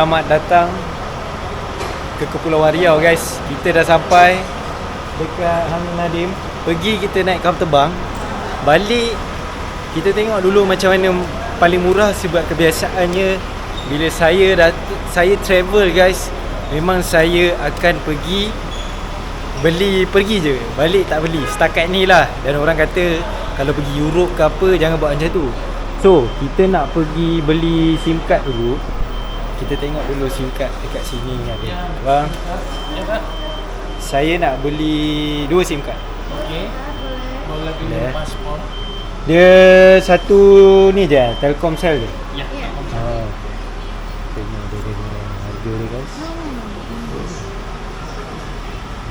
Selamat datang ke Kepulauan Riau guys. Kita dah sampai dekat Hang Nadim. Pergi kita naik kapal terbang. Balik kita tengok dulu macam mana paling murah, sebab kebiasaannya bila saya travel guys, memang saya akan pergi je, balik tak beli. Setakat ni lah. Dan orang kata kalau pergi Europe ke apa, jangan buat macam tu. So kita nak pergi beli SIM card dulu. Kita tengok dulu SIM card dekat sini ada. Bang, saya nak beli 2 SIM card. Okey. Boleh pilih pasport. Dia satu ni je, Telkomsel je. Ya. Oh. Tengok dia dengan harga dia guys.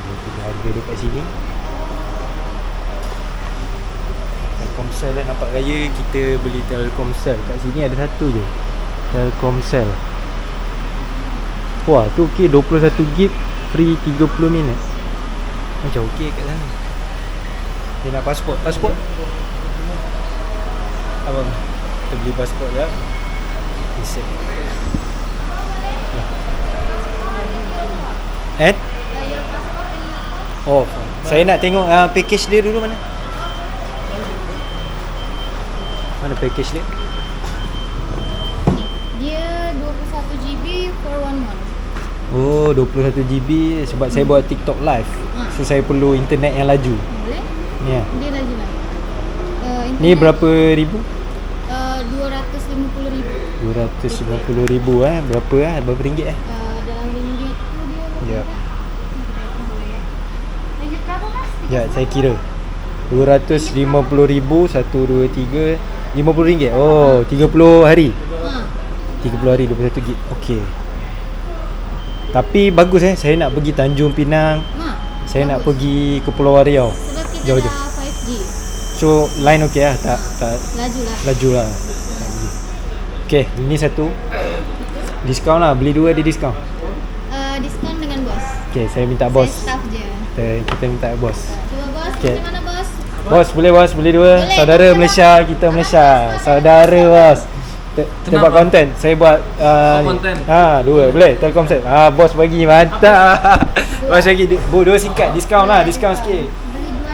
Dia punya harga dekat sini. Telkomsel dah nampak raya, kita beli Telkomsel. Kat sini ada satu je, Telkomsel. Wah, tu okey, 21GB free 30 minit. Macam okey kat sana. Dia nak pasport. Abang, kita beli pasport ya. Reset. Oh, saya nak tengok package dia dulu mana? Mana package dia? Dia 21GB for 1 month. Oh, 21GB sebab saya buat TikTok live. So saya perlu internet yang laju. Boleh? Ya. Dia lagi lah. Ni berapa ribu? 250,000. 250,000 Berapa berapa ringgit Dalam ringgit tu dia Ya. ringgit berapa mas? Ya, saya kira 250,000 1 2 3 RM50. Oh, 30 hari. 30 hari 21GB. Okey. Tapi bagus saya nak pergi Tanjung Pinang. Saya nak pergi Kepulauan Riau. Sebab kita Jauh je. dah 5G. So line okey lah, tak Laju lah. Okey, ini satu. Diskaun lah, beli 2 ada diskaun. Diskaun dengan bos. Okey, saya minta bos. Saya staff je. Kita minta bos. Cuba bos, Okey. macam mana bos? Bos, boleh bos, beli 2. Boleh. Saudara Malaysia, kita Malaysia. Saudara bos. Kita buat konten. Saya buat konten. 2 boleh Telkomsel. Bos bagi mantap. Bos bagi 2 singkat, diskaun lah, diskaun sikit.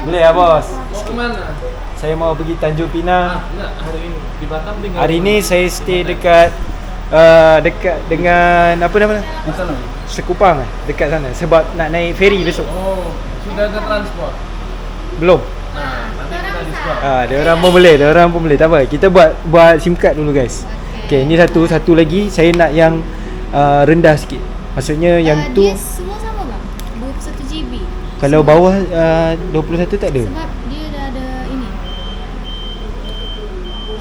Boleh lah bos. Mau ke mana? Saya mau pergi Tanjung Pinang. Enggak, hari ini di Batam tinggal. Hari ni saya stay dekat dengan apa nama? Di sana. Sekupang dekat sana sebab nak naik feri besok. Oh, sudah ada transport. Belum. Nah, nanti kita diskon. Dia orang pun boleh. Tak apa. Kita buat SIM card dulu guys. Okey, ni satu lagi saya nak yang rendah sikit. Maksudnya yang tu Dia semua sama bang. 21GB. kalau bawah 21 tak ada. Sebab dia dah ada ini.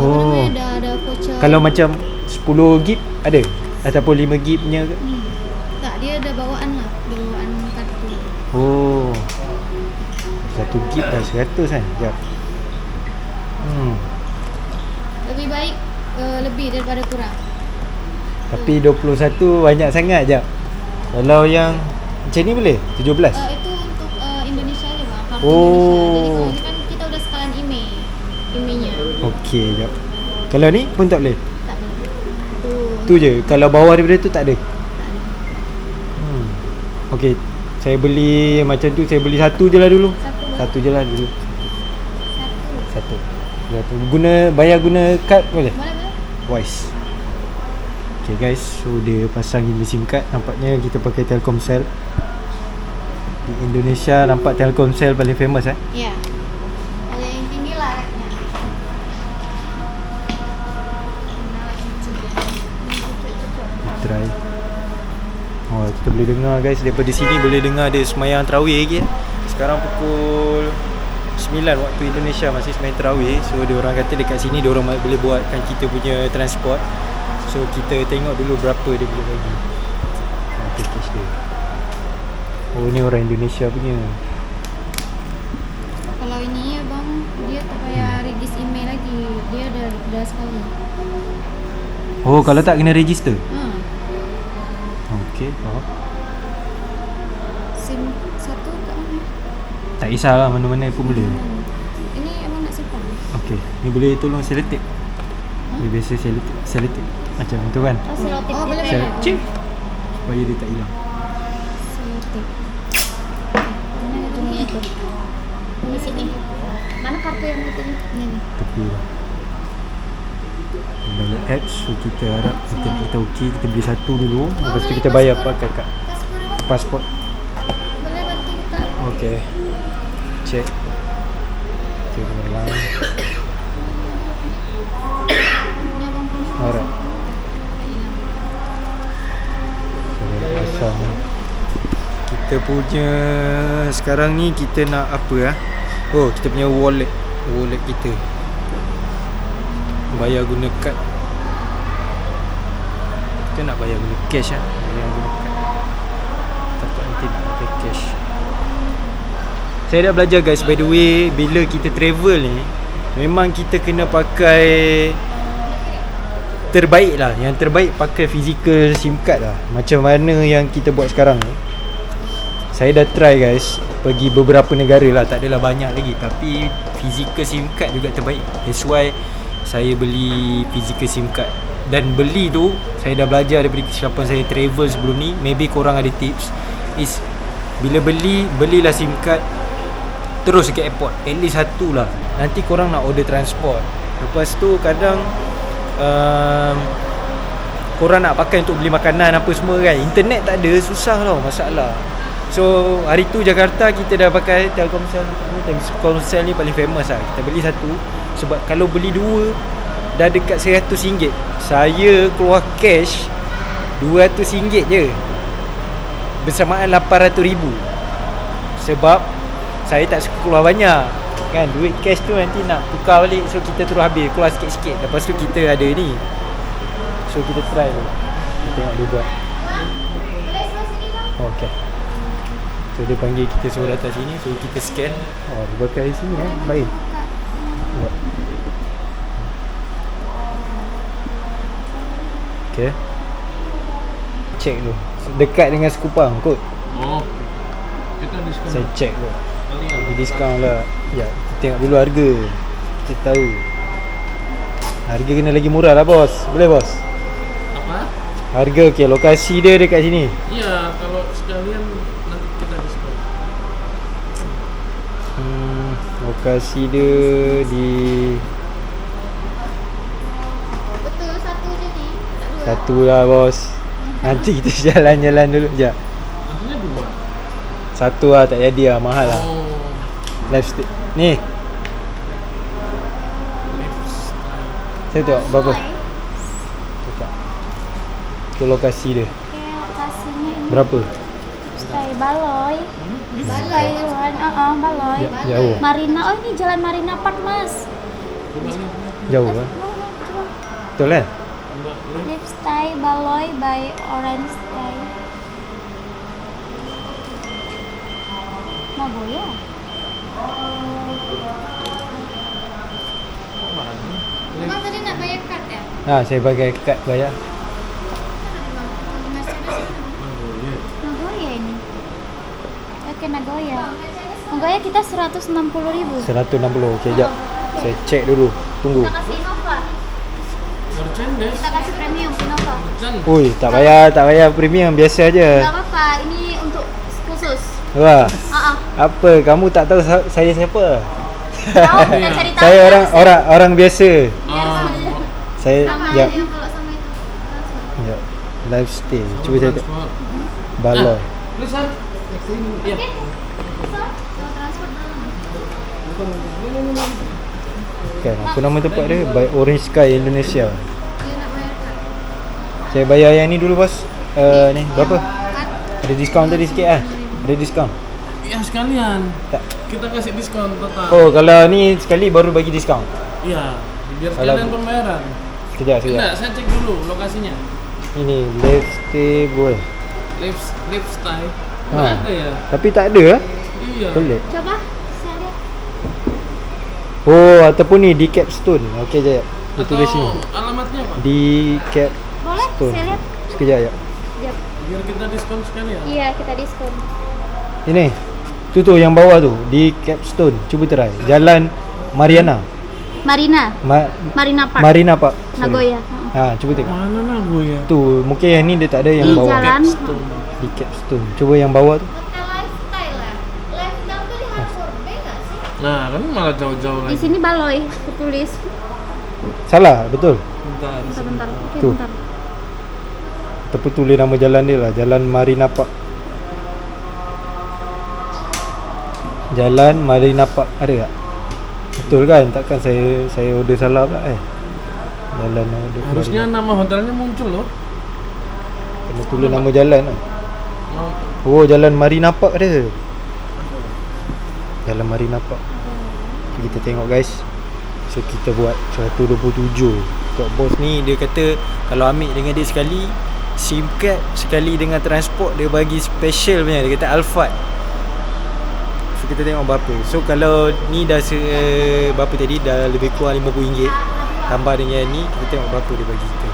Oh. Dah ada voucher. Kalau macam 10GB ada ataupun 5GB punya ke? Tak, dia ada bawaan lah. Dia bawaan kartu. Oh. 1GB dah 100 kan. Sekejap. Lebih baik lebih daripada kurang. Tapi 21 banyak sangat je. Kalau yang macam ni boleh? 17? Itu untuk Indonesia je bang. Kartu Oh. Indonesia. Jadi kalau ni kan kita udah sekalian emailnya. Okey, jap. Kalau ni pun tak boleh? Tak boleh. Tu je. Kalau bawah daripada tu tak ada? Okey. Saya beli macam tu, saya beli satu je lah dulu. Satu je lah dulu. Satu. Bayar guna kad boleh? Boleh. Wise. Okay guys, so dia pasang ini SIM card. Nampaknya kita pakai Telkomsel. Di Indonesia nampak Telkomsel paling famous Ya. Ada yang tinggi lah raknya. Try. Oh, kita boleh dengar guys, daripada sini boleh dengar dia semayang tarawih lagi. Sekarang pukul 9 waktu Indonesia, masih semayang tarawih. So dia orang kata dekat sini dia orang boleh buatkan kita punya transport. So kita tengok dulu berapa dia boleh bagi. Package dia. Oh, ni orang Indonesia punya. Kalau ini ya bang, dia tak payah regis email lagi. Dia dah sekali. Oh, kalau tak kena register. Okey, SIM satu kat mana? tak kisahlah, mana-mana pun boleh. Ini emang nak simpan? Okey, ni boleh tolong selotip. Dia biasa selotip macam tu kan. Oh, boleh. Cik. supaya dia tak hilang. Selotip. Mana kartunya itu? Di sini. Mana kartu yang itu? Ini nih. Tepi lah. Download apps, so kita harap kita okey, kita beli satu dulu, lepas tu kita bayar pakai kad pasport. Boleh bantu kita. Okey. Check. Check online. Alright. Kita pasang. Kita punya sekarang ni kita nak apa ah? Oh, kita punya wallet kita. Bayar guna kad. Kita nak bayar guna cash ah. Bayar guna kad. Takut nanti nak pakai cash. Saya dah belajar guys, by the way, bila kita travel ni memang kita kena pakai terbaik lah. Yang terbaik pakai physical SIM card lah. Macam mana yang kita buat sekarang ni. Saya dah try guys, pergi beberapa negara lah, tak adalah banyak lagi, tapi physical SIM card juga terbaik. That's why saya beli physical SIM card. Dan beli tu saya dah belajar daripada kesilapan saya travel sebelum ni. Maybe korang ada tips, is bila belilah SIM card terus ke airport, at least satu lah. Nanti korang nak order transport, lepas tu kadang korang nak pakai untuk beli makanan apa semua kan, internet tak ada, susah tau, masalah. So hari tu Jakarta kita dah pakai Telkomsel. Telkomsel ni paling famous lah. Kita beli satu, sebab kalau beli dua dah dekat RM100. Saya keluar cash RM200 je, bersamaan RM800,000. Sebab saya tak suka keluar banyak kan, duit cash tu nanti nak tukar balik, so kita terus habis, keluar sikit-sikit. Lepas tu kita ada ni, so kita try tu, kita tengok dia buat. Okay, so dia panggil kita suruh datang sini, so kita scan. Oh, dia pakai sini baik. Okay, check dulu dekat dengan Sekupang kot. Oh, kita diskon. Saya check dulu. Bagi diskaun lah. Ya, kita tengok dulu harga. Kita tahu harga kena lagi murah lah bos. Boleh bos? Apa? Harga okey, lokasi dia dekat sini. Iya, kalau sekalian nanti kita diskon. Lokasi dia di Betul satu je ni. Tak dua. satu lah bos. Nanti kita jalan-jalan dulu. Sekejap. Artinya dua. Satu lah, tak jadi lah, mahal lah. Oh, Lifestyle ni saya tengok berapa. Cakap tu lokasi dia Okay, lokasinya ini. berapa. Stay Baloi. Baloi Luan. Baloi. Jauh. Marina. Oh, ini Jalan Marina Park, Mas. Jauh kan. Betul kan. Lifestyle Baloi by Orange Sky. Nagoya. Memang tadi nak bayar kad ya? Saya pakai kad bayar. Nagoya ini. Oke, Nagoya. Nagoya kita 160.000. 160. Okey, jap. Saya check dulu. Tunggu. Kita kasih Innova. Merchandise. Kita kasih premium Innova. Ui, tak payah premium, biasa aja. Enggak apa-apa, ini untuk khusus. Wah. Ah. Apa? Kamu tak tahu saya siapa? Tahu, kita cari tahu. Saya orang biasa. Ah, Saya Sama ya. aja kalau sama itu. Ya. Lifestyle. Cuba saya tengok. transport. Baloi. Please, sir. Iya. Oke. So, mau transport dulu. Kan, apa nama tempat dia? By Orange Sky Indonesia. Dia nak bayar kad. Saya bayar yang ni dulu bos. Ni berapa? Kad. Ada diskaun tadi sikit ah. Ada diskaun. Iya sekalian. Tak. Kita kasih diskon total. Oh, kalau ni sekali baru bagi diskaun. Iya, biar Kalau- sekalian pembayaran. Sekejap. Enggak, saya cek dulu lokasinya. Ini Lifestyle. Lifestyle. Ha. Enggak ada ya? Tapi tak ada ah. Iya. Pelik. Coba saya lihat. Oh, ataupun ni di Capstone. Okey jap. Dia Atau tulis sini. alamatnya apa? Di Boleh? Capstone. Saya lihat. Sekejap ya. Sekejap. Biar kita diskon sekalian. Iya, kita diskon. Ini. Tu yang bawah tu di Capstone. Cuba try. Jalan Mariana. Marina. Marina Park. Marina Park. Sorry. Nagoya. Cuba tengok. Mana Nagoya? Tu, mungkin yang ni dia tak ada yang Di bawah. jalan. Di Capstone. Cuba yang bawah tu. Hotel lifestyle lah. Lifestyle tuh di Harbour Bay nggak sih? Nah, kan malah jauh-jauh Di lagi. sini Baloi tertulis. Salah, betul. Bentar. Bentar. Oke, Tuh. bentar. Tapi tulis nama jalan dia lah, Jalan Marina Park. Jalan Marina Park ada tak? Betul kan? Takkan saya order salah pula Jalan Harusnya nama hotelnya muncul loh. kena tulis nama jalan lah. Oh, Oh, Jalan Marina Park ada. Jalan Marina Park. Kita tengok guys. So kita buat 127. Tok bos ni dia kata kalau ambil dengan dia sekali, SIM card sekali dengan transport dia bagi special punya. Dia kata Alphard. So kita tengok berapa. So kalau ni dah berapa tadi, dah lebih kurang RM50. Tambah dengan ni, kita tengok berapa dia bagi kita.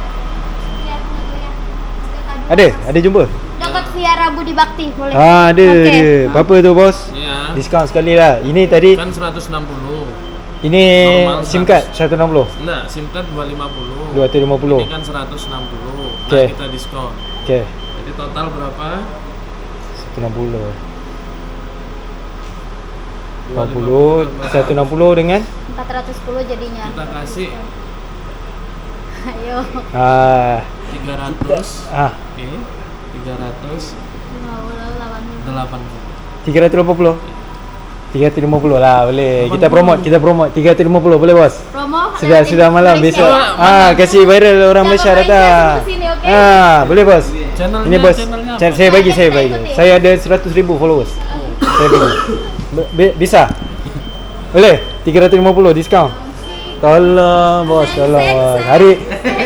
Ada jumpa? Dekat Viara Budi Bakti boleh. Ada Oke. dia. Berapa tu bos? iya. Diskaun sekali lah. Ini tadi Kan 160. ini Normal SIM card 160. Enggak, SIM card 250. 250. Ini kan 160. Oke. Nah, kita diskon. Okey. Jadi total berapa? 160. 50 160 dengan 410 jadinya. Kita kasih Ayo. 300. Ah Oke. 300 80. 350. 350 lah boleh. Kita promote 350 boleh bos. Promo. Sudah malam Malaysia. besok. Kasih viral orang Malaysia Malaysia datang. semua sini, oke? Boleh bos. Channelnya- Ini bos. channelnya apa? Saya bagi. Ikuti. Saya ada 100,000 followers. Saya bagi. Bisa? Boleh? 350 diskaun. Tolong bos, tolong. Hari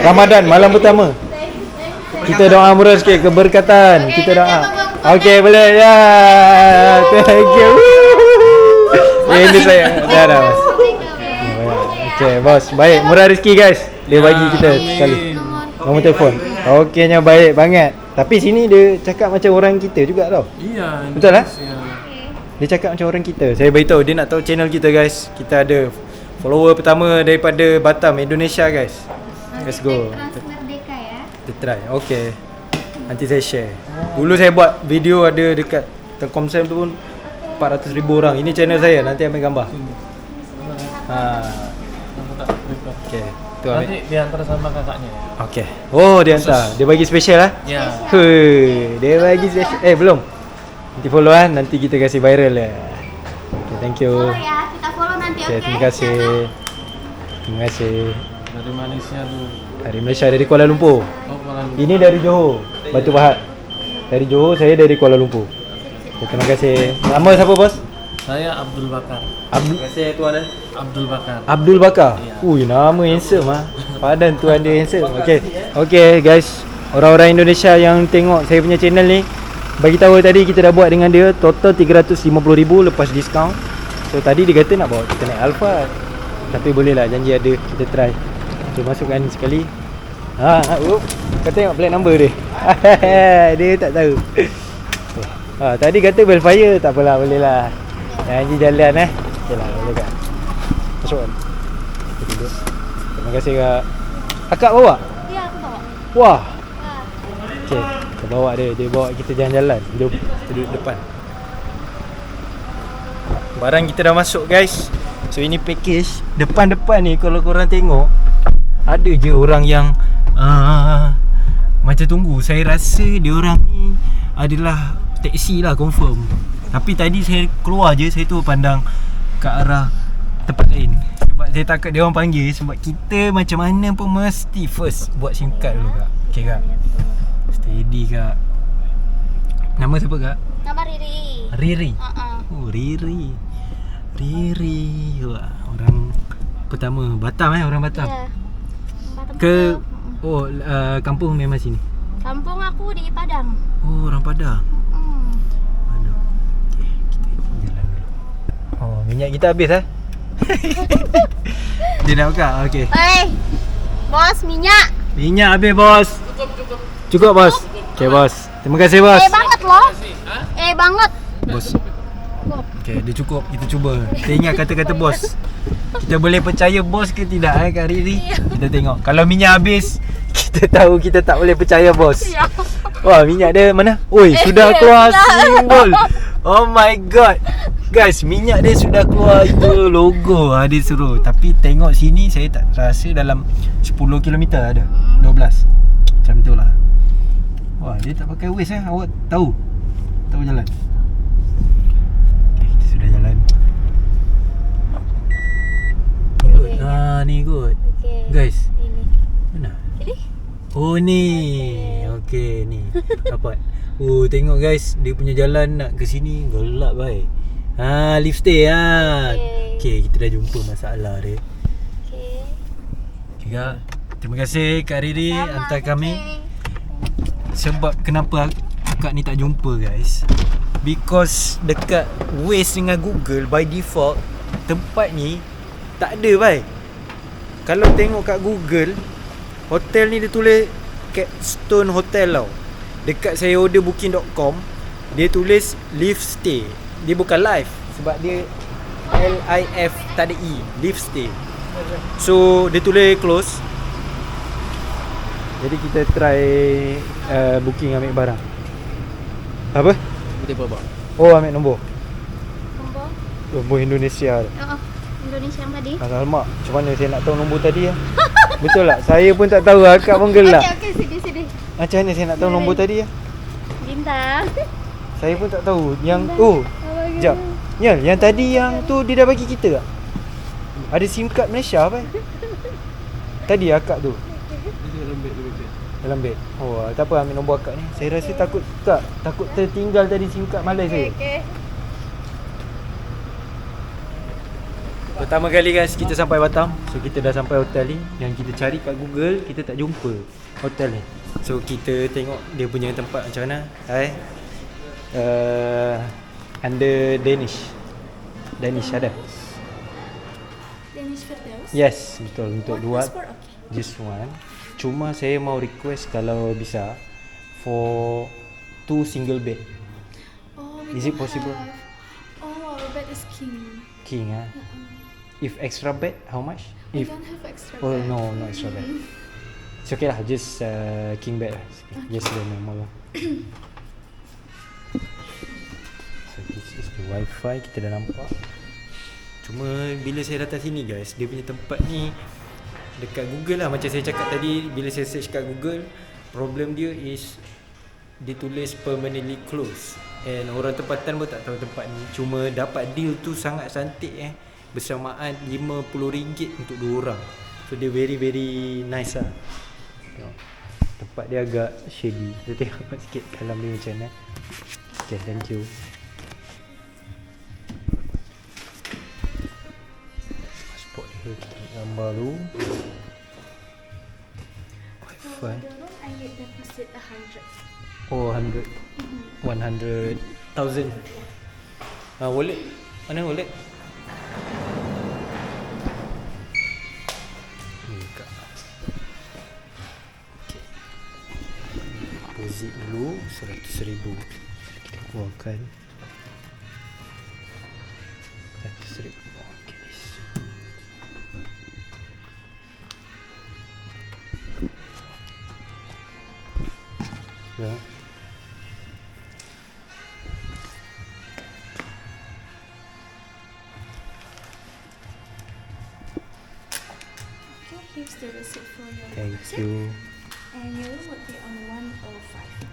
Ramadan malam pertama. Kita doa murah sikit keberkatan. Kita doa. Okey, boleh ya. Thank you. Ini saya. Dah bos. Okey, bos. Baik, murah rezeki guys. Dia bagi kita sekali. Nombor telefon. Okeynya baik banget. Tapi sini dia cakap macam orang kita juga tau. Iya. Betul lah? Indonesia. Dia cakap macam orang kita. Saya beritahu dia nak tahu channel kita guys. Kita ada follower pertama daripada Batam, Indonesia guys. Let's go. Merdeka ya. Kita try. Okay. Nanti saya share. Dulu saya buat video ada dekat Telkomsel tu pun 400,000 orang. Ini channel saya. Nanti ambil gambar. Okay. Tu Nanti ambil. diantar sama kakaknya. Okay. Oh dia hantar. Dia bagi special lah. Ya. Dia bagi special. Belum. Nanti follow lah. Nanti kita kasih viral lah. Okay, thank you. Follow ya, kita follow nanti oke. Okay, terima kasih. Terima kasih. Dari Malaysia tuh. Dari Malaysia, dari Kuala Lumpur. Oh, Kuala Lumpur. Ini dari Johor, Batu Pahat. Dari Johor, saya dari Kuala Lumpur. Okay, terima kasih. Nama siapa bos? Saya Abdul Bakar. Abdul. Terima kasih tuan eh. Abdul Bakar. Abdul Bakar. Ya. Nama handsome ah. Padan tuan dia handsome. Okey guys. Orang-orang Indonesia yang tengok saya punya channel ni, bagi tahu tadi kita dah buat dengan dia total 350,000 lepas diskaun. So tadi dia kata nak bawa kita naik Alphard. Tapi boleh lah, janji ada, kita try. So masukkan sekali. Kau tengok plate number dia. Dia tak tahu. Tadi kata Belfire, tak apalah, boleh lah. Janji jalan okey lah, boleh kan. Masuk kan. Kita duduk. Terima kasih kak. Akak bawa? Iya, aku bawa. Wah. Wah. Okey, kita bawa dia. Dia bawa kita jalan-jalan. Jom, kita duduk depan. Barang kita dah masuk guys. So ini package. Depan-depan ni kalau korang tengok, ada je orang yang macam tunggu. Saya rasa dia orang ni adalah taksi lah confirm. Tapi tadi saya keluar je, saya tu pandang ke arah tempat lain. Sebab saya takut dia orang panggil. Sebab kita macam mana pun mesti first buat SIM card dulu kak. Okay kak, steady kak. Nama siapa kak? Nama Riri. Riri. Uh-uh. Oh Riri. Riri. Wah, orang pertama Batam orang Batam. Iya. Batam Ke Batam. oh kampung memang sini. Kampung aku di Padang. Oh orang Padang. Hmm. Aduh. Okay, kita jalan dulu. Oh minyak kita habis Dia nak buka. Okey. Bos minyak. Minyak habis bos. Cukup bos. Okey bos. Terima kasih bos. Banget loh. Banget. Bos. Okay, dia cukup. Kita cuba. Kita ingat kata-kata bos. Kita boleh percaya bos ke tidak Kak Riri? Kita tengok. Kalau minyak habis, kita tahu kita tak boleh percaya bos. Wah, minyak dia mana? Oi, sudah keluar simbol. Oh my god. Guys, minyak dia sudah keluar itu logo dia suruh. Tapi tengok sini saya tak rasa dalam 10 km ada. 12. Macam tu lah. Wah, dia tak pakai Waze awak tahu? Tahu jalan. Okay, kita sudah jalan. Good. Ni good. Okay. Guys, Ini. mana? Ini. Oh ni. Okey ni. Dapat. Tengok guys, dia punya jalan nak ke sini gelap baik. Lift stay Okey, kita dah jumpa masalah dia. Okay. Juga terima kasih Kak Riri hantar kami. Sebab kenapa akak ni tak jumpa guys, because dekat Waze dengan Google by default tempat ni tak ada bai. Kalau tengok kat Google, hotel ni dia tulis Capstone Hotel tau. Dekat saya order booking.com, dia tulis live stay. Dia bukan live sebab dia LIF tak ada E, live stay. So dia tulis close. Jadi kita try booking ambil barang. Apa? Betul bapak. Oh, ambil nombor. Nombor. Indonesia. Indonesia yang tadi. Alamak, macam mana saya nak tahu nombor tadi Betul tak? Saya pun tak tahu, akak pun gelak. Okey, sini. Macam mana saya nak tahu nombor tadi Bintang. Saya pun tak tahu. Yang sekejap. Ya, yang tadi yang tu dia dah bagi kita tak? Ada SIM card Malaysia apa? Tadi akak tu. Dalam beg. Oh, tak apa, ambil nombor akak ni. Saya rasa takut tertinggal tadi SIM card malai saya. Okay. Pertama kali guys kita sampai Batam. So kita dah sampai hotel ni. Yang kita cari kat Google, kita tak jumpa hotel ni. So kita tengok dia punya tempat macam mana. Under Danish ada. Danish Hotels. Yes, betul untuk dua. Passport, okay. Just one. Cuma saya mau request kalau bisa for 2 single bed. Is it possible? Our bed is king. If extra bed, how much? We If don't have extra oh bed. no extra bed. It's okay lah, just king bed lah. Just the normal one. So this is the wifi, kita dah nampak. Cuma bila saya datang sini guys, dia punya tempat ni dekat Google lah, macam saya cakap tadi. Bila saya search kat Google, problem dia is ditulis permanently closed. And orang tempatan pun tak tahu tempat ni. Cuma dapat deal tu sangat cantik bersamaan RM50 untuk 2 orang. So dia very very nice lah. Tengok. Tempat dia agak shady. Kita tengok sikit dalam dia macam mana. Okay, thank you. Pasport dia kita ambil gambar dulu. Wifi. The room I need deposit 100. Oh, 100. 100,000. Wallet. Mana wallet? Ni kak. Okay. Deposit dulu 100,000. Kita keluarkan 100,000. Okay, this. Ya. Here's the receipt for your Thank deposit. you. And your room would be on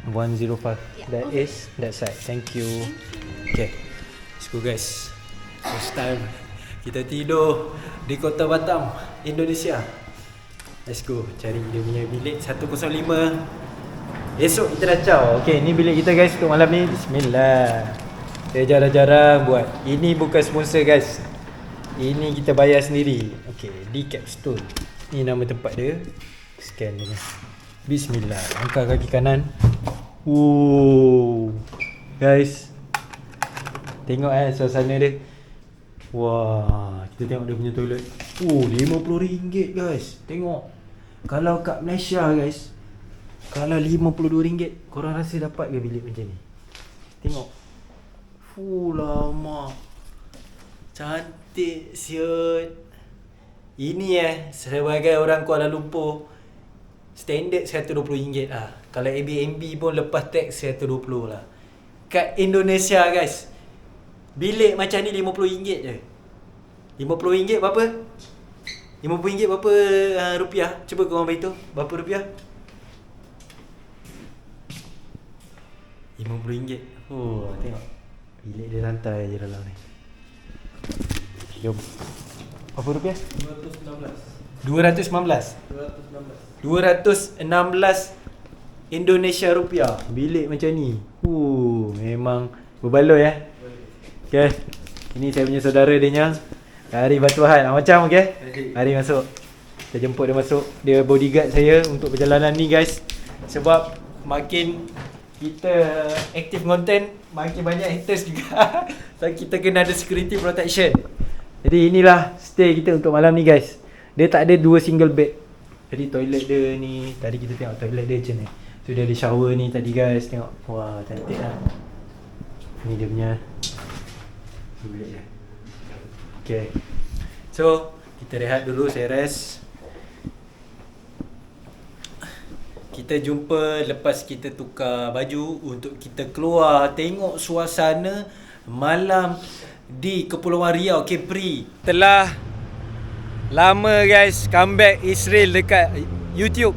105. 105. Yeah. That is that side. Thank you. Okay. Let's go guys. First time kita tidur di Kota Batam, Indonesia. Let's go cari dia punya bilik 105. Esok kita dah caw. Okay, ni bilik kita guys untuk malam ni. Bismillah. Saya jarang-jarang buat. Ini bukan sponsor guys. Ini kita bayar sendiri. Okay, di Capstone. Ni nama tempat dia. Scan dia. Bismillah. Angkat kaki kanan. Guys, tengok suasana dia. Wah, kita tengok dia punya toilet. RM50 guys. Tengok. Kalau kat Malaysia guys, kalau RM52, korang rasa dapat ke bilik macam ni? Tengok. Lama. Cantik siut. Ini sebagai orang Kuala Lumpur, standard RM120 lah. Kalau Airbnb pun lepas tax RM120 lah. Kat Indonesia guys, bilik macam ni RM50 je. RM50 berapa? RM50 berapa rupiah? Cuba korang beritahu berapa rupiah? RM50. Oh, tengok. Bilik dia santai je dalam ni. Jom. Berapa rupiah? 216. 216 Indonesia rupiah. Bilik macam ni. Memang berbaloi Okay. Ini saya punya saudara dia Nyang. Hari Batuhan. Macam okay? Hari masuk. Saya jemput dia masuk. Dia bodyguard saya untuk perjalanan ni guys. Sebab makin kita aktif content, makin banyak haters juga. So kita kena ada security protection. Jadi inilah stay kita untuk malam ni guys. Dia tak ada 2 single bed. Jadi toilet dia ni, tadi kita tengok toilet dia macam ni. So dia ada shower ni tadi guys. Tengok. Wah, cantik lah. Ni dia punya bilik dia. Okay. So kita rehat dulu, saya rest. Kita jumpa lepas kita tukar baju untuk kita keluar tengok suasana malam di Kepulauan Riau, Kepri. Telah lama guys comeback Israel dekat YouTube.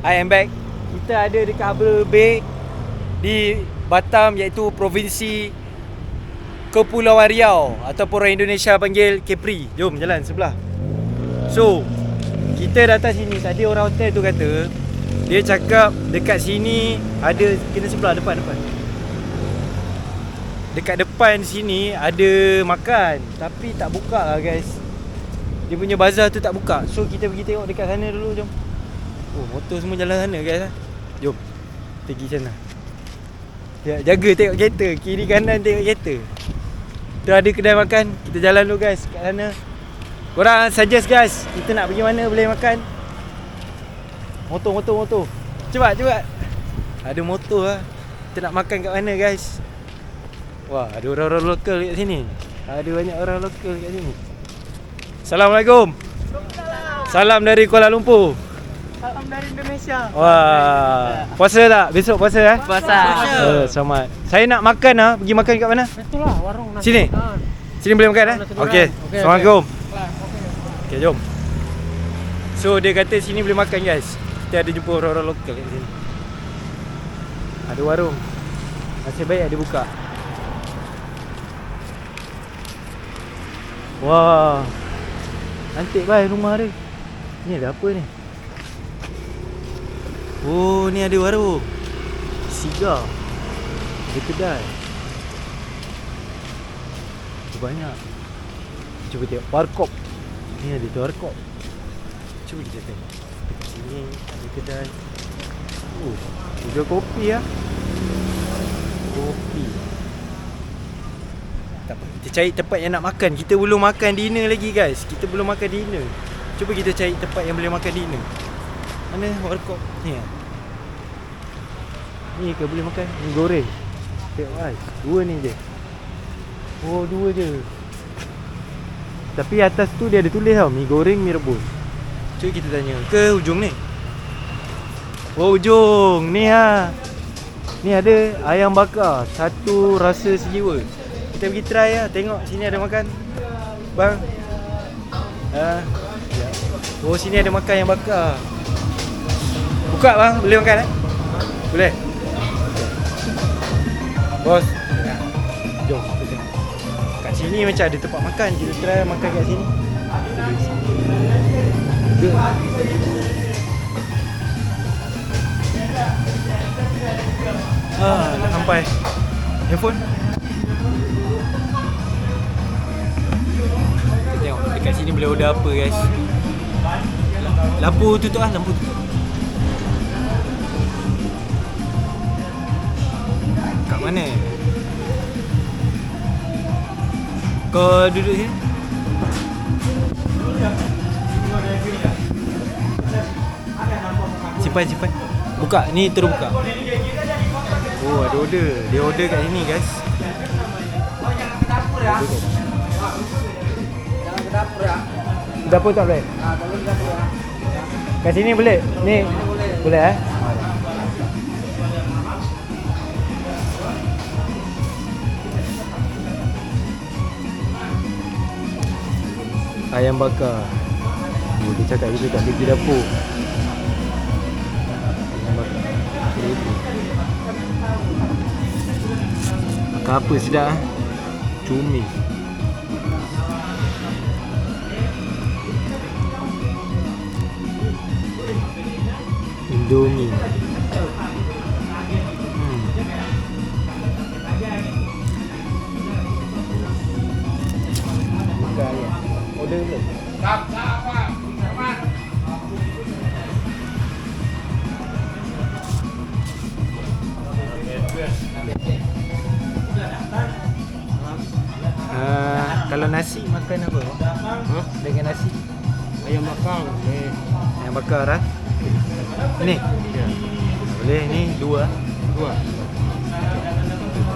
I am back. Kita ada dekat Harbour Bay di Batam, iaitu provinsi Kepulauan Riau ataupun orang Indonesia panggil Kepri. Jom jalan sebelah. So kita datang sini. Tadi orang hotel tu kata dia cakap dekat sini ada, kena sebelah depan. Dekat depan sini ada makan, tapi tak buka lah guys. Dia punya bazar tu tak buka. So kita pergi tengok dekat sana dulu, jom. Oh, motor semua jalan sana guys. Jom kita pergi sana. Jaga tengok kereta, kiri kanan tengok kereta. Tu ada kedai makan, kita jalan dulu guys kat sana. Korang suggest guys, kita nak pergi mana boleh makan. Motor. Cepat. Ada motor lah. Kita nak makan kat mana guys? Wah, ada orang-orang lokal kat sini. Ada banyak orang lokal kat sini. Assalamualaikum. Salam dari Kuala Lumpur. Salam dari Indonesia. Wah, puasa tak? Besok puasa Puasa. Selamat. Saya nak makan lah. Pergi makan kat mana? Itulah warung nasi. Sini? Sini boleh makan Okey. Assalamualaikum. Okey, jom. So dia kata sini boleh makan guys. Kita ada jumpa orang-orang lokal kat sini. Ada warung. Nasib baik ada buka. Wah, cantik bhai rumah dia. Ni ada apa ni? Oh, ni ada warung Sigar. Ada kedai. Banyak. Cuba tengok warkop. Ni ada tu warkop. Cuba kita tengok. Dekat sini ada kedai. Jual kopi lah. Kopi. Tak apa, kita cari tempat yang nak makan. Kita belum makan dinner lagi guys. Kita belum makan dinner. Cuba kita cari tempat yang boleh makan dinner. Mana warkop? Ni lah. Ni ke boleh makan? Ni goreng. Tengok guys, 2 ni je. Oh, 2 je. Tapi atas tu dia ada tulis tau, mi goreng, mi rebus. Cuba kita tanya. Ke hujung ni? Oh, ujung. Ni ha. Ni ada ayam bakar, satu rasa sejiwa. Kita pergi try lah. Tengok sini ada makan. Bang. Ya. Oh, sini ada makan ayam bakar. Buka bang, boleh makan Boleh. Bos. Jom kita tengok. Kat sini macam ada tempat makan. Kita try makan kat sini. Dah sampai. Handphone. Kita tengok dekat sini boleh order apa guys. Lampu tutup lah, lampu tutup. Kat mana? Kau duduk sini. Simpan. Buka, ni terus buka. Oh, ada order. Dia order kat sini guys. dapur tak boleh? Tak boleh dapur ya. Kat sini boleh? Ni boleh eh? Ayam bakar. Oh, dia cakap kita tak pergi dapur. Ayam bakar. Makan apa sedap eh? Cumi. Indomie. Makan ayam. Order belum? Kalau nasi makan apa? Dengan nasi? Ayam bakar. Ayam bakar lah. Ini? Ya. Boleh ni dua.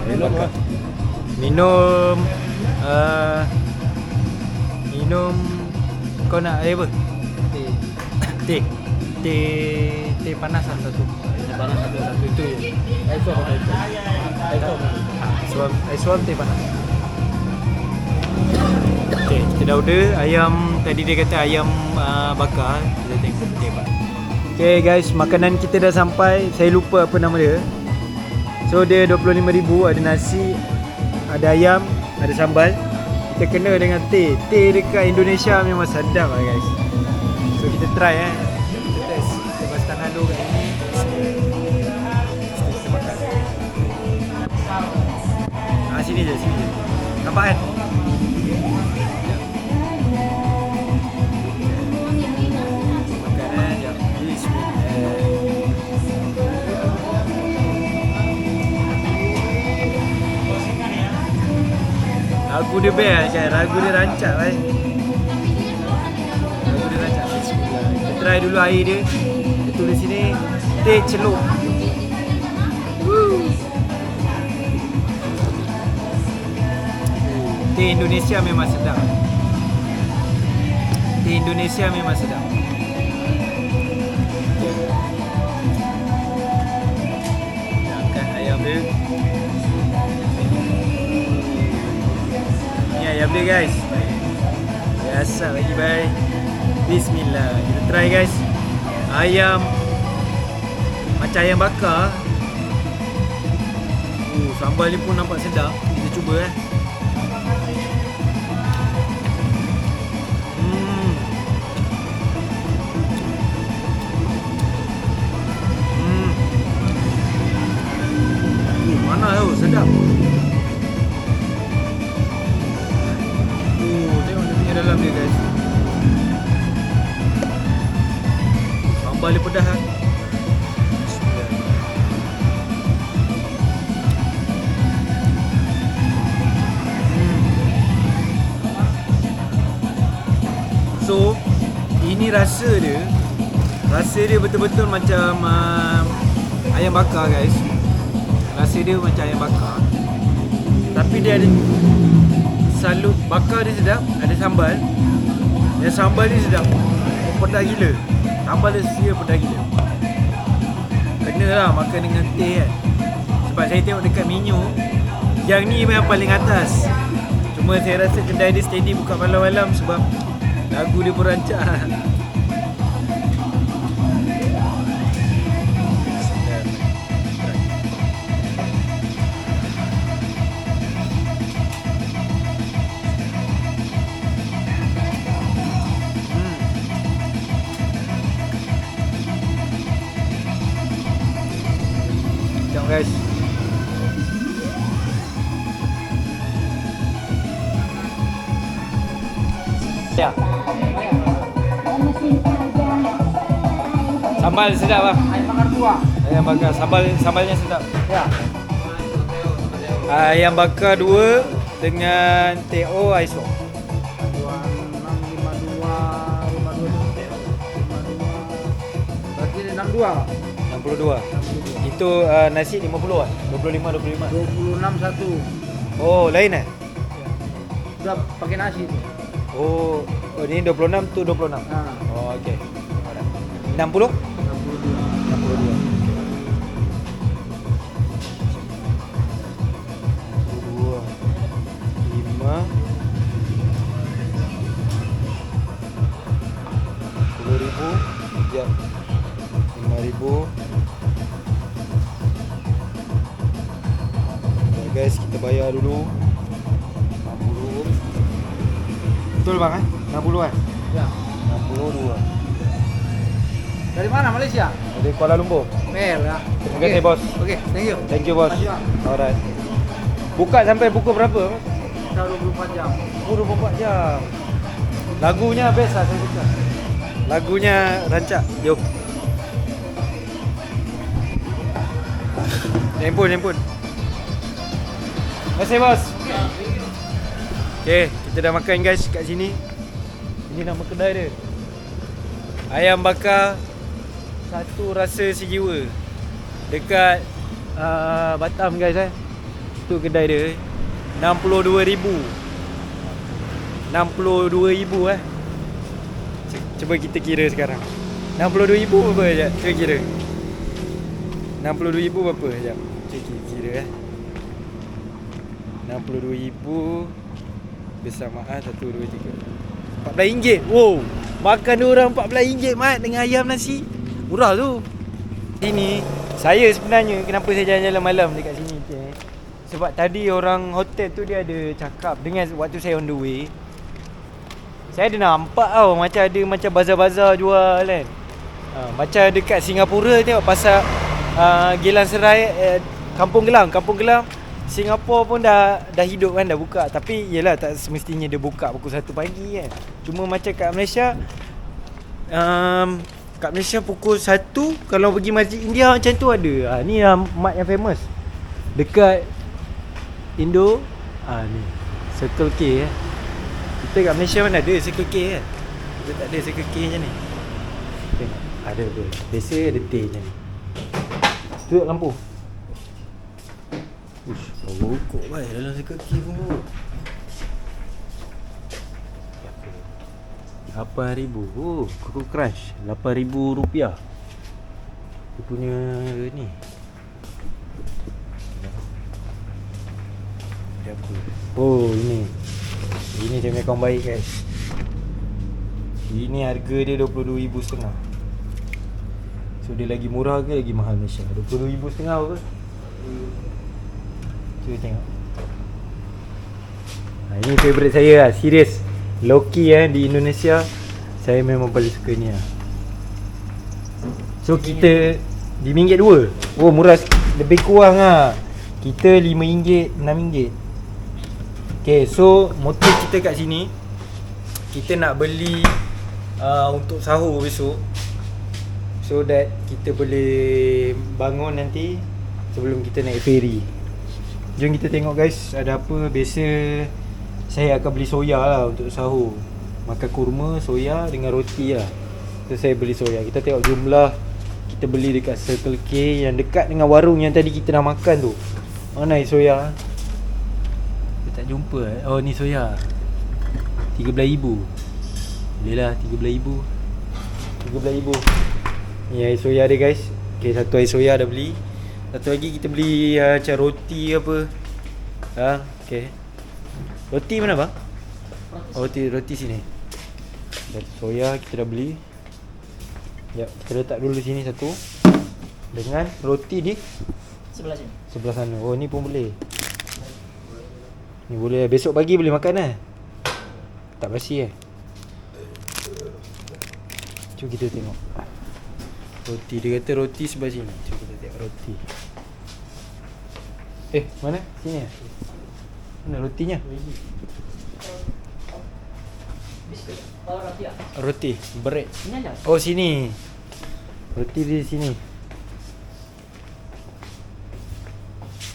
Minum bakar. Minum minum kau nak air apa? Teh. Teh panas lah satu. Panas satu itu ya. Aiso apa itu? Ais suam teh panas. Okay, kita dah order ayam. Tadi dia kata ayam bakar. Kita tengok teh panas. Okay guys, makanan kita dah sampai. Saya lupa apa nama dia. So dia 25,000. Ada nasi, ada ayam, ada sambal. Kita kena dengan teh. Teh dekat Indonesia memang sedap lah guys. So kita try Kita test. Kita basuh tangan dulu kat sini. Kita makan. Sini je. Nampak kan? Makan jap. Bismillah. Lagu dia best kan? Lagu dia rancak kan? Lagu dia rancak. Bismillah. Kita try dulu air dia. Dia tulis sini teh celup. Teh Indonesia memang sedap. Teh Indonesia memang sedap. Angkat ayam dia. Ni ayam dia guys. Biasa lagi baik. Bismillah. Kita try guys. Ayam macam ayam bakar. Sambal ni pun nampak sedap. Kita cuba Mana tu sedap. Tengok dia punya dalam dia guys. Sambal dia pedas kan. So ini rasa dia betul-betul macam ayam bakar guys. Rasa dia macam ayam bakar. Tapi dia ada salut bakar dia sedap, ada sambal. Yang sambal dia sedap. Pedas gila. Sambal dia sia pedas gila. Kenalah makan dengan teh kan. Sebab saya tengok dekat menu yang ni memang paling atas. Cuma saya rasa kedai dia steady buka malam-malam sebab lagu dia pun rancak. Jom guys. Ya. Sambal sedap bang. Ayam bakar dua. Ayam bakar sambalnya sedap. Ya. Ayam bakar 2 dengan TO Aiso. 2652 berarti 62. 62. Itu nasi 50 ah. 25. 26 satu. Oh, lain eh? Sudah pakai nasi tu. Oh, ni 26 tu 26. Oh, okey. Alright. 60? 62. 5 10,000. Sekejap. 5,000. Guys, kita bayar dulu 60. Betul bang 60 kan? Ya. 62. Dari mana Malaysia? Dari Kuala Lumpur. Mel ya. Terima kasih, bos. Oke, thank you. Thank you bos. Terima kasih, Alright. Buka sampai pukul berapa? Kita 24 jam. 24 jam. Lagunya best lah, saya suka. Lagunya rancak. Jom. Handphone. Terima kasih bos. Okay, kita dah makan guys kat sini. Ini nama kedai dia. Ayam bakar satu rasa sejiwa. Dekat Batam guys tu kedai dia. 62,000. 62,000 Cuba kita kira sekarang. 62,000 berapa sekejap? Cuba kira. 62,000 berapa sekejap? Cuba kira 62,000 bersamaan 1, 2, 3 RM14. Wow, makan diorang RM14 mat dengan ayam nasi. Murah tu. Sini saya sebenarnya kenapa saya jalan-jalan malam dekat sini sebab tadi orang hotel tu dia ada cakap dengan waktu saya on the way. Saya ada nampak tau macam ada macam bazar-bazar jual kan. Macam dekat Singapura tengok pasal Geylang Serai, Kampung Gelam Singapura pun dah hidup kan, dah buka. Tapi yelah tak semestinya dia buka pukul 1 pagi kan. Cuma macam kat Malaysia pukul 1 kalau pergi Masjid India macam tu ada. Ni mat yang famous dekat Indo. Ni Circle K Kita kat Malaysia mana ada Circle K kan. Kita tak ada Circle K macam ni. Tengok ada apa. Biasa ada teh macam ni. Tutup lampu. Ush, bau rokok baik dalam Circle K pun bau. 8,000. Oh, Coco Crunch RM8,000. Dia punya ni. Dia apa? Oh, ini saya punya kawan baik guys. Ini harga dia RM22,500. So dia lagi murah ke lagi mahal Malaysia? RM22,500 apa? Cuba tengok. Ini favourite saya lah. Serius. Loki di Indonesia saya memang paling suka ni lah. So kita RM5 2. Oh murah sikit. Lebih kurang lah. Kita RM5, RM6. Okay, so motif kita kat sini, kita nak beli untuk sahur besok, so that kita boleh bangun nanti sebelum kita naik ferry. Jom kita tengok guys ada apa. Biasa saya akan beli soya lah untuk sahur. Makan kurma, soya dengan roti lah. So saya beli soya. Kita tengok jumlah kita beli dekat Circle K yang dekat dengan warung yang tadi kita dah makan tu. Mana soya? Kita tak jumpa Oh ni soya RM13,000. Boleh lah RM13,000. RM13,000. Ni air soya dia guys. Okay, satu air soya dah beli. Satu lagi kita beli macam roti apa. Okay. Roti mana bang? Oh, roti sini. Satu soya kita dah beli. Sekejap, kita letak dulu sini satu. Dengan roti di Sebelah sini. sebelah sana. Oh ni pun boleh. Ni boleh. Besok pagi boleh makan tak basi Cuba kita tengok roti. Dia kata roti sebelah sini. Cuba kita tengok roti. Mana? Sini mana rotinya? Roti bread. Oh sini. Roti di sini.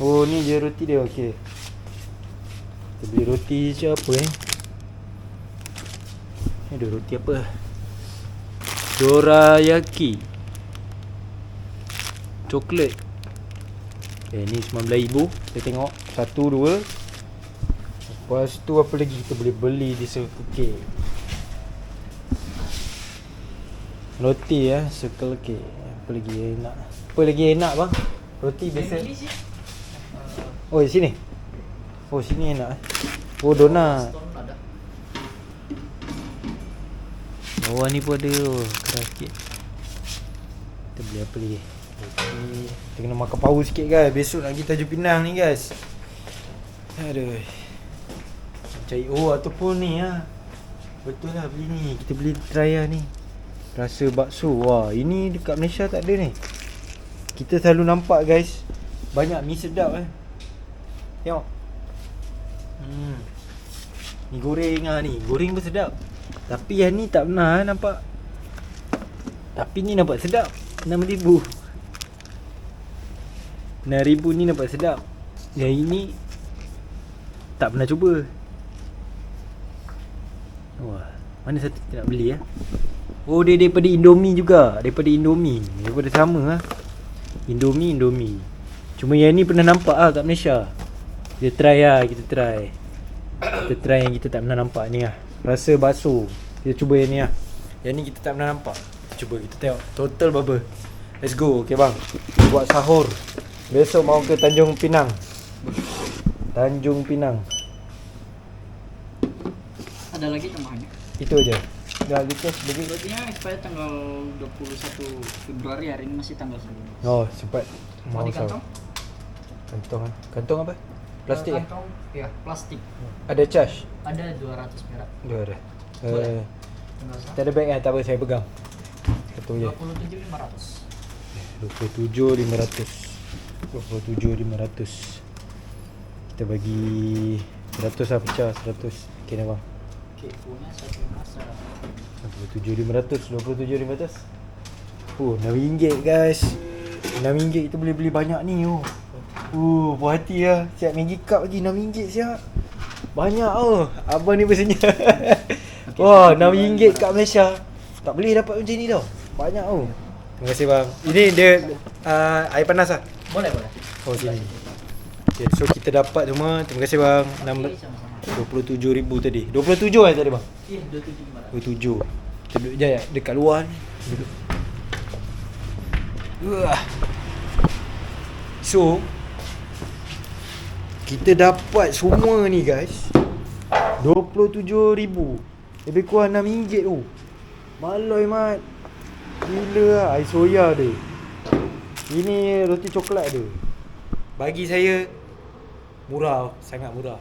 Oh ni je roti dia. Okey. Kita beli roti je apa Ni ada roti apa? Dorayaki coklat. Ni RM19,000. Kita tengok 1, 2. Lepas tu apa lagi kita boleh beli di Circle K? Roti ya, Circle K. Apa lagi yang enak? Apa lagi yang enak bang? Roti biasa. Oh di sini. Oh sini enak. Oh donat. Bawah ni pun ada. Oh, keras sikit. Kita beli apa lagi? Roti. Kita kena makan power sikit guys. Besok nak pergi Tanjung Pinang ni guys. Aduh. Cari ataupun ni lah. Betul lah beli ni. Kita beli try lah ni. Rasa bakso. Wah, ini dekat Malaysia tak ada ni. Kita selalu nampak guys, banyak mi sedap Tengok. Ni goreng lah ni. Goreng pun sedap. Tapi yang ni tak pernah nampak. Tapi ni nampak sedap. 6,000. 6,000 ni nampak sedap. Yang ini tak pernah cuba. Wah, mana satu kita nak beli Oh, dia daripada Indomie juga. Daripada Indomie. Daripada sama Indomie. Cuma yang ni pernah nampak kat Malaysia. Kita try kita try. Kita try yang kita tak pernah nampak ni Rasa bakso. Kita cuba yang ni Yang ni kita tak pernah nampak. Kita cuba, kita tengok total berapa. Let's go. Okay bang, buat sahur. Besok mau ke Tanjung Pinang. Tanjung Pinang. Ada lagi tambahannya. Itu aja. Dah lepas bagi. Rotinya expired tanggal 21 Februari, hari ini masih tanggal 19. Oh, sempat. Mau di kantong? Kantong apa? Plastik Kantong, ya, plastik. Ada charge? Ada 200 perak. Dia ada. Boleh. Tak ada bag tak apa, saya pegang. Satu je. 27.500. 27,500. Kita bagi 100 lah, pecah 100. Okay dah bang. Okay, punya satu masa. 27,500. Oh, RM6 guys. RM6 kita boleh beli banyak ni puas hati lah. Siap Maggi Cup lagi RM6 siap. Banyak abang ni bersenyap. Wah, RM6 kat Malaysia tak boleh dapat macam ni tau. Banyak Terima kasih bang. Ini dia air panas lah. Boleh. Oh sini. Okay, so kita dapat semua. Terima kasih bang. Okay, sama-sama. 27,000 tadi. 27 tadi bang. Ya, 27.500. 27. Kita duduk je dekat luar ni. Duduk. So kita dapat semua ni guys 27,000. Lebih kurang RM6 tu. Malai mat. Gila lah. Air soya dia. Ini roti coklat dia. Bagi saya murah. Sangat murah.